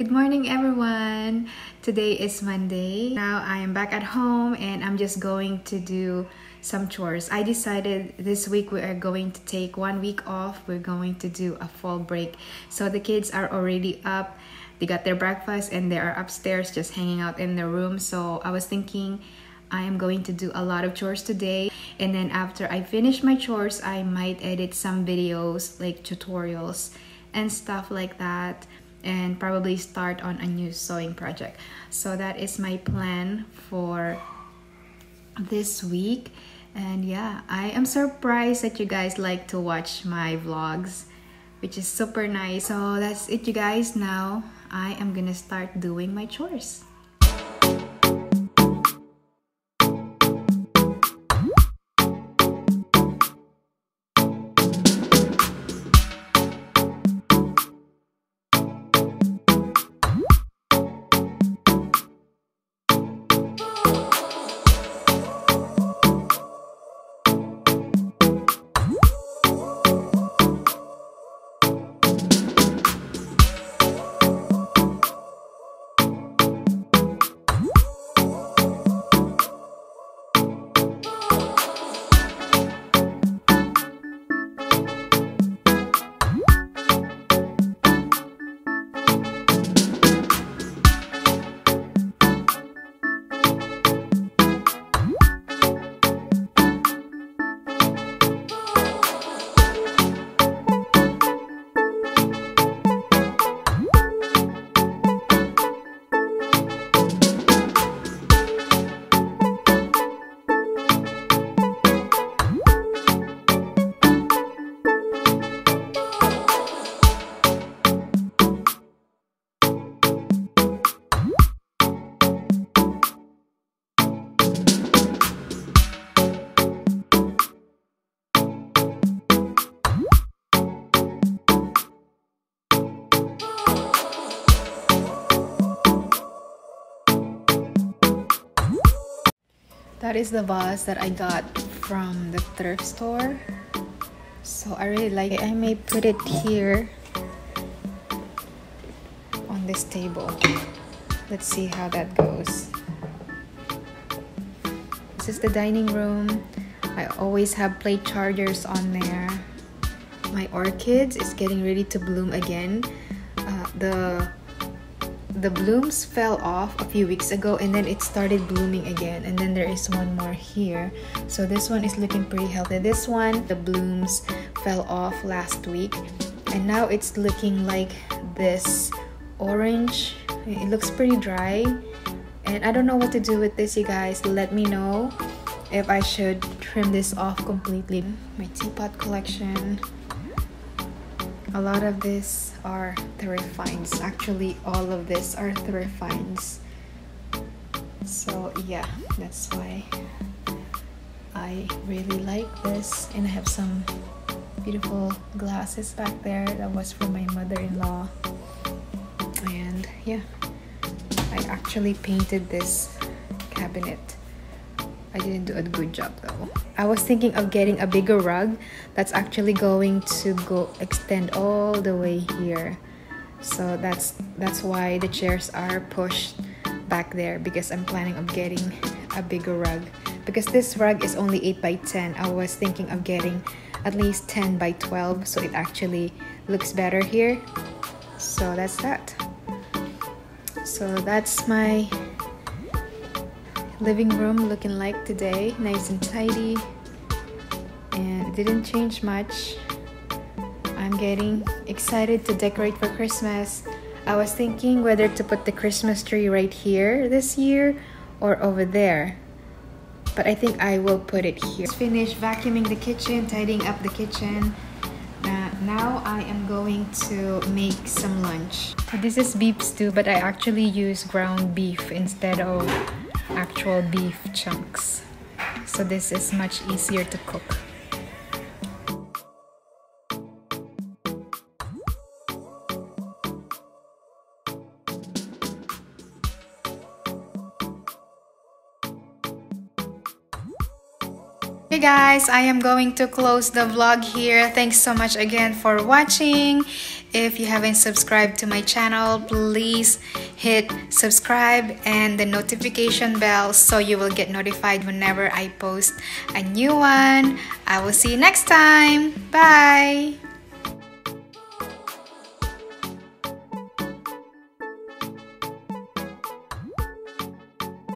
Good morning, everyone. Today is Monday. Now I am back at home and I'm just going to do some chores. I decided this week we are going to take 1 week off. We're going to do a fall break. So the kids are already up. They got their breakfast and they are upstairs just hanging out in their room. So I was thinking I am going to do a lot of chores today. And then after I finish my chores, I might edit some videos like tutorials and stuff like that, and probably start on a new sewing project. So that is my plan for this week. And yeah, I am surprised that you guys like to watch my vlogs, which is super nice. So that's it, you guys. Now I am gonna start doing my chores. That is the vase that I got from the thrift store. So I really like it. I may put it here on this table. Let's see how that goes. This is the dining room. I always have plate chargers on there. My orchids is getting ready to bloom again. The blooms fell off a few weeks ago and then it started blooming again, and then there is one more here. So this one is looking pretty healthy. This one, the blooms fell off last week and now it's looking like this orange. It looks pretty dry and I don't know what to do with this, you guys. Let me know if I should trim this off completely. My teapot collection. A lot of this are thrift finds. Actually, all of this are thrift finds. So yeah, that's why I really like this. And I have some beautiful glasses back there. That was from my mother-in-law. And yeah, I actually painted this cabinet. I didn't do a good job though. I was thinking of getting a bigger rug that's actually going to go extend all the way here. So that's why the chairs are pushed back there, because I'm planning on getting a bigger rug. Because this rug is only 8 by 10. I was thinking of getting at least 10 by 12 so it actually looks better here. So that's that. So that's my living room looking like today. Nice and tidy, and it didn't change much. I'm getting excited to decorate for Christmas. I was thinking whether to put the Christmas tree right here this year or over there, but I think I will put it here. Just finished vacuuming the kitchen, tidying up the kitchen. Now I am going to make some lunch. This is beef stew, but I actually use ground beef instead of actual beef chunks, so this is much easier to cook. Hey guys, I am going to close the vlog here. Thanks so much again for watching. If you haven't subscribed to my channel, please hit subscribe and the notification bell so you will get notified whenever I post a new one. I will see you next time. Bye!